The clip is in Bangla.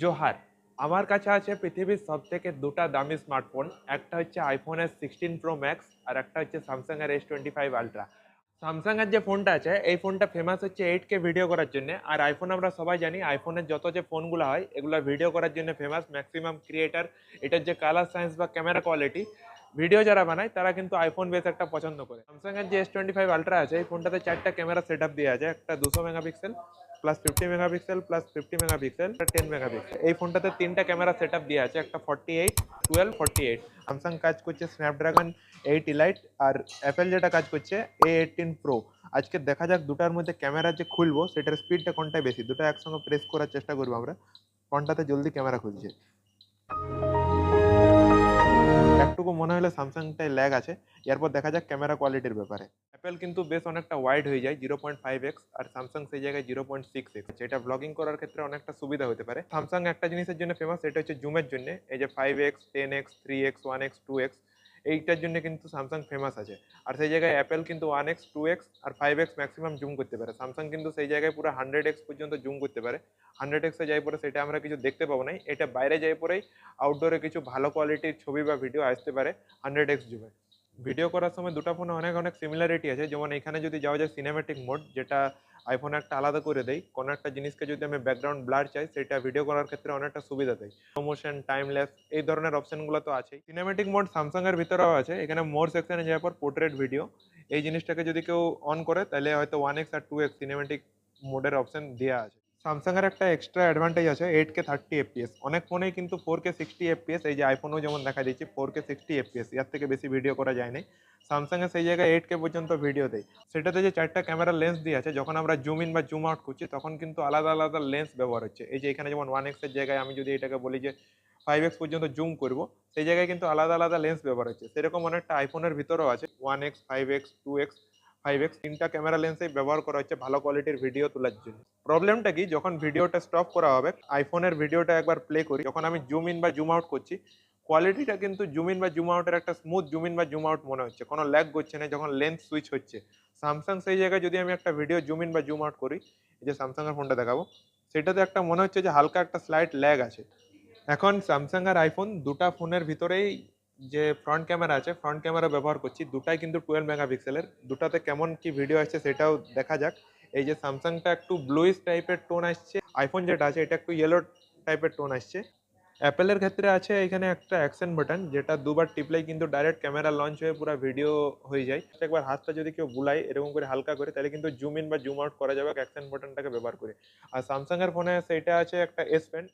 জোহার। আমার কাছে আছে পৃথিবীর সবথেকে দুটা দামি স্মার্টফোন। একটা হচ্ছে আইফোনের 16 প্রো ম্যাক্স আর একটা হচ্ছে স্যামসাং এর S25 আলট্রা। স্যামসাং এর যে ফোনটা আছে এই ফোনটা ফেমাস হচ্ছে 8K ভিডিও করার জন্য, আর আইফোন আমরা সবাই জানি আইফোনের যত যে ফোনগুলো হয় এগুলো ভিডিও করার জন্য ফেমাস। ম্যাক্সিমাম ক্রিয়েটার এটার যে কালার সায়েন্স বা ক্যামেরা কোয়ালিটি, ভিডিও যারা বানায় তারা কিন্তু আইফোন বেস একটা পছন্দ করে। স্যামসাং এর যে S25 আলট্রা আছে এই ফোনটাতে চারটা ক্যামেরা সেট আপ দিয়ে আছে, একটা 200 megapixel plus 50 megapixel plus 50 megapixel 10 megapixel. এই ফোনটাতে তিনটা ক্যামেরা সেট আপ দিয়ে আছে, একটা 48, 12, 48। স্যামসাং কাজ করছে স্ন্যাপড্রাগন 8 ইলাইট, আর অ্যাপেল যেটা কাজ করছে A18 প্রো। আজকে দেখা যাক দুটার মধ্যে ক্যামেরা যে খুলবো সেটার স্পিডটা কোনটাই বেশি। দুটো একসঙ্গে প্রেস করার চেষ্টা করবো আমরা কোনটাতে জলদি ক্যামেরা খুলছে। একটুকু মনে হলো স্যামসাংটাই ল্যাগ আছে। এরপর দেখা যাক ক্যামেরা কোয়ালিটির ব্যাপারে। অ্যাপেল কিন্তু বেশ অনেকটা ওয়াইড হয়ে যায় 0.5x, আর স্যামসাং সেই জায়গায় 0.6x। এটা ব্লগিং করার ক্ষেত্রে অনেকটা সুবিধা হতে পারে। স্যামসাং একটা জিনিসের জন্য ফেমাস, সেটা হচ্ছে জুমের জন্য। এই যে 5x, 10x, 3x, 1x, 2x, এইটার জন্য কিন্তু স্যামসাং ফেমাস আছে। আর সেই জায়গায় অ্যাপেল কিন্তু 1x, 2x আর 5x ম্যাক্সিমাম জুম করতে পারে। স্যামসাং কিন্তু সেই জায়গায় পুরো 100x পর্যন্ত জুম করতে পারে। 100x-এ যাই পরে সেটা আমরা কিছু দেখতে পাবো না, এটা বাইরে যাই পরেই আউটডোরে কিছু ভালো কোয়ালিটির ছবি বা ভিডিও আসতে পারে 100x জুমে। ভিডিও করার সময় দুটো ফোনে অনেক অনেক সিমিলারিটি আছে। যেমন এখানে যদি যাওয়া যায় সিনেম্যাটিক মোড, যেটা আইফোনে একটা আলাদা করে দেয়। কোনো একটা জিনিসকে যদি আমি ব্যাকগ্রাউন্ড ব্লার চাই সেটা ভিডিও করার ক্ষেত্রে অনেকটা সুবিধা দেয়। প্রমোশন, টাইমলেস, এই ধরনের অপশনগুলো তো আছেই। সিনেম্যাটিক মোড স্যামসাং এর ভিতরেও আছে। এখানে মোর সেকশনে যাওয়ার পর পোর্ট্রেট ভিডিও, এই জিনিসটাকে যদি কেউ অন করে তাহলে হয়তো 1x আর 2x সিনেম্যাটিক মোডের অপশন দেওয়া আছে। স্যামসাং এর একটা এক্সট্রা অ্যাডভান্টেজ আছে 8K 30 fps। অনেক ফোনেই কিন্তু 4K 60 fps, এই যে আইফোনেও যেমন দেখা দিচ্ছে 4K 60 fps, এর থেকে বেশি ভিডিও করা যায় না। স্যামসাং এর সেই জায়গায় 8K পর্যন্ত ভিডিও দেয়। সেটাতে যে চারটা ক্যামেরা লেন্স দিয়ে আছে, যখন আমরা জুম ইন বা জুম আউট করছি তখন কিন্তু আলাদা আলাদা লেন্স ব্যবহার হচ্ছে। এই যে এখানে যেমন 1x এর জায়গায় আমি যদি এটাকে বলি যে 5x পর্যন্ত জুম করব, সেই জায়গায় কিন্তু আলাদা আলাদা লেন্স ব্যবহার হচ্ছে। সেরকম অনেকটা আইফোনের ভিতরেও আছে 1x, 5x, 2x, 5x, তিনটা ক্যামেরা লেন্সই ব্যবহার করা হচ্ছে ভালো কোয়ালিটির ভিডিও তোলার জন্য। প্রবলেমটা কি, যখন ভিডিওটা স্টপ করা হবে, আইফোনের ভিডিওটা একবার প্লে করি, যখন আমি জুম ইন বা জুম আউট করছি কোয়ালিটিটা কিন্তু জুম ইন বা জুম আউটের একটা স্মুথ জুম ইন বা জুম আউট মনে হচ্ছে, কোনো ল্যাগ করছে না যখন লেন্স সুইচ হচ্ছে। স্যামসাং সেই জায়গায় যদি আমি একটা ভিডিও জুম ইন বা জুম আউট করি, এই যে স্যামসাং এর ফোনটা দেখাবো, সেটাতে একটা মনে হচ্ছে যে হালকা একটা স্লাইট ল্যাগ আছে। এখন স্যামসাং আর আইফোন দুটা ফোনের ভিতরেই যে ফ্রন্ট ক্যামেরা আছে, ফ্রন্ট ক্যামেরা ব্যবহার করছি, দুটাই কিন্তু 12 মেগাপিক্সেলের। দুটাতে কেমন কি ভিডিও আসছে সেটাও দেখা যাক। এই যে স্যামসাংটা একটু ব্লুইশ টাইপের টোন আসছে, আইফোন যেটা আছে এটা একটু ইয়েলো টাইপের টোন আসছে। অ্যাপেলের ক্ষেত্রে আছে এখানে একটা অ্যাকশন বাটন, যেটা দুবার টিপলেই কিন্তু ডাইরেক্ট ক্যামেরা লঞ্চ হয়ে পুরো ভিডিও হয়ে যায়। একবার হাতটা যদি কেউ বুলায় এরকম করে হালকা করে, তাহলে কিন্তু জুম ইন বা জুম আউট করা যাবে অ্যাকশন বাটনটাকে ব্যবহার করে। আর স্যামসাং এর ফোনে সেইটা আছে একটা এস পেন।